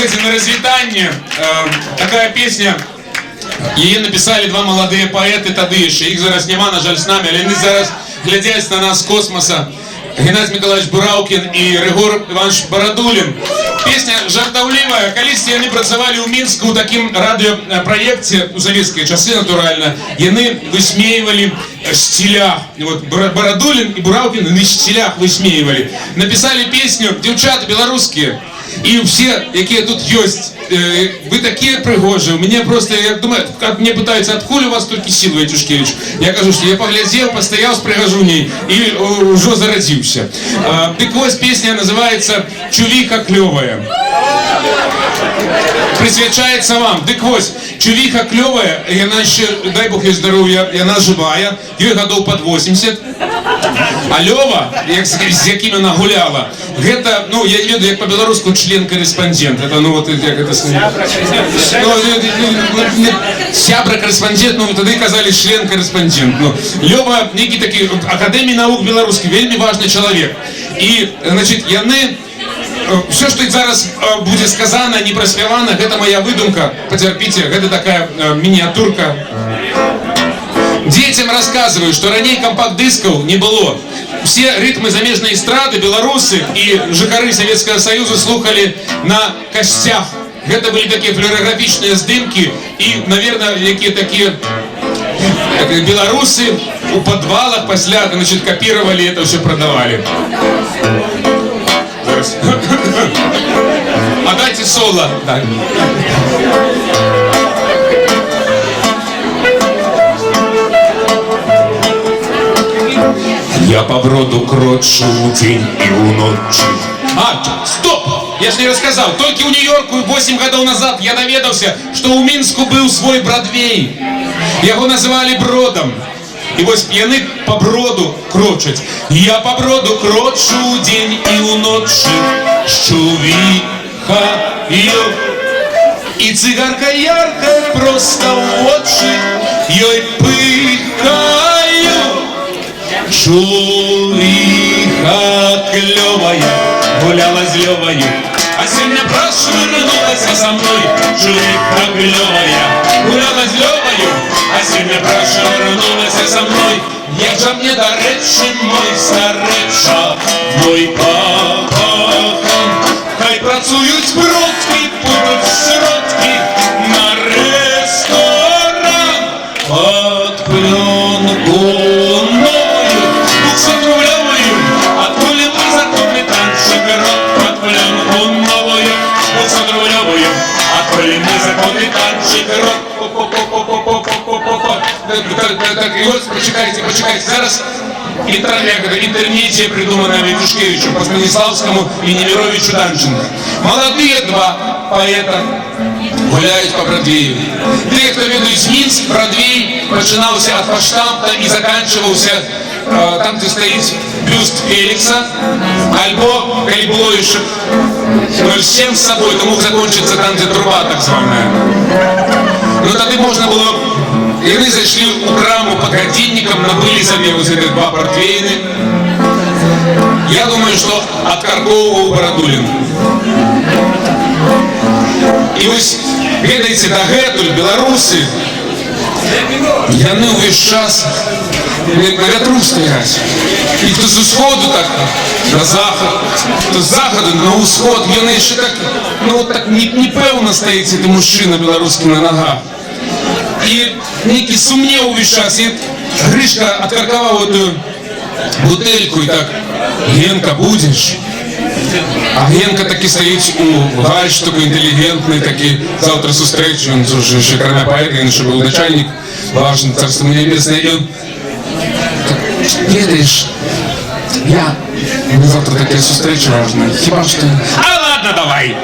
Слухайте, на развитание такая песня. Її написали два молодые поэты тады еще. Их зараз нема, на жаль, с нами, але они зараз глядясь на нас с космоса. Геннадий Миколаевич Бураукин и Ригор Иванович Бородулин. Песня жартаўлівая. Калісьці яны працавалі ў Мінску ў такім радыёпраекце у савецкія часы, натуральна. Яны высмеивали стиля. Вот Бородулин и Бураукин на стилях высмеивали. Написали песню «Девчата белорусские». И все, какие тут есть, вы такие пригожие. У меня просто, я думаю, как мне пытаются, откуда у вас только силы, Этюшкевич. Я кажу, что я поглядел, постоял с пригожуней и уже заразился. Так вот, песня называется «Чувиха клевая». Присвячается вам. Дык вось, чувиха клевая, яна еще, дай Бог ей здоровья, яна живая, ей годов под 80. А Лёва, с яким она гуляла, это, ну, я не веду, як по-белоруску член-корреспондент. Это, ну, вот, як это... Сябра-корреспондент, ну, тогда и казали член-корреспондент. Ну, Лёва, некий такой, Академии наук белорусский, вельми важный человек. И, значит, яны... Все, что зараз будет сказано, не проспевано, это моя выдумка, потерпите, это такая миниатюрка. Детям рассказываю, что ранее компакт-дисков не было. Все ритмы замежной эстрады, белорусы и жихары Советского Союза слухали на костях. Это были такие флюорографичные сдымки и, наверное, какие такие белорусы у подвалах после, значит, копировали это, все продавали. А дайте соло. Да. Я по броду крочу день и у ночи. Стоп! Я ж не рассказал. Только у Нью-Йорку 8 годов назад я доведался, что у Минску был свой Бродвей. Его называли Бродом. И вот пьяны по броду крочать. Я по броду крочу день и у ночи, чувиха ее. И цигарка яркая просто в очи, ей пыхаю. Чувиха клевая гуляла с Левою, а сегодня прошвырнулась со мной. Чувиха клевая гуляла с Левою, а сегодня прошвырнулась со мной. Як же мне до речи, мой стареча, мой коханий, хай працюють бродки, будуть сиротки на ресторан. Под пленку новую, 200-рублевую, откуда мы законный танчик рот. Под пленку новую, 200-рублевую, откуда мы законный танчик рот. Так, и вот, почекайте, зараз интермедия, придуманная Этюшкевичем по Станиславскому и Немировичу Данченко. Молодые два поэта гуляют по Бродвею. Те, кто ведает Минск, Бродвей начинался от Фаштамта и заканчивался там, где стоит бюст Феликса, альбо, коли было еще 07 с собой, то мог закончиться там, где труба так званая. Но тогда можно было... И они зашли у краму под годинником, набыли себе вот эти два портвейны. Я думаю, что от Каркова у Бородулина. И вот, ведаете, дагэтуль белорусы, яны увесь час на ветру стоять. И то с усходу так, на заход, то с заходу на усход, яны еще так, ну вот так непевно стоит этот мужчина белорусский на ногах. И некий сумнел увесь час, и Гришка откарковал эту бутельку и так: Генка, будешь? А Генка таки стоит у Гальш, такой интеллигентный, таки завтра встречу, он уже шикарный поэт, он еще был начальник, важный, царство небесное, и он так: ведаешь, я завтра таки встречу важную, хиба что... А ладно, давай!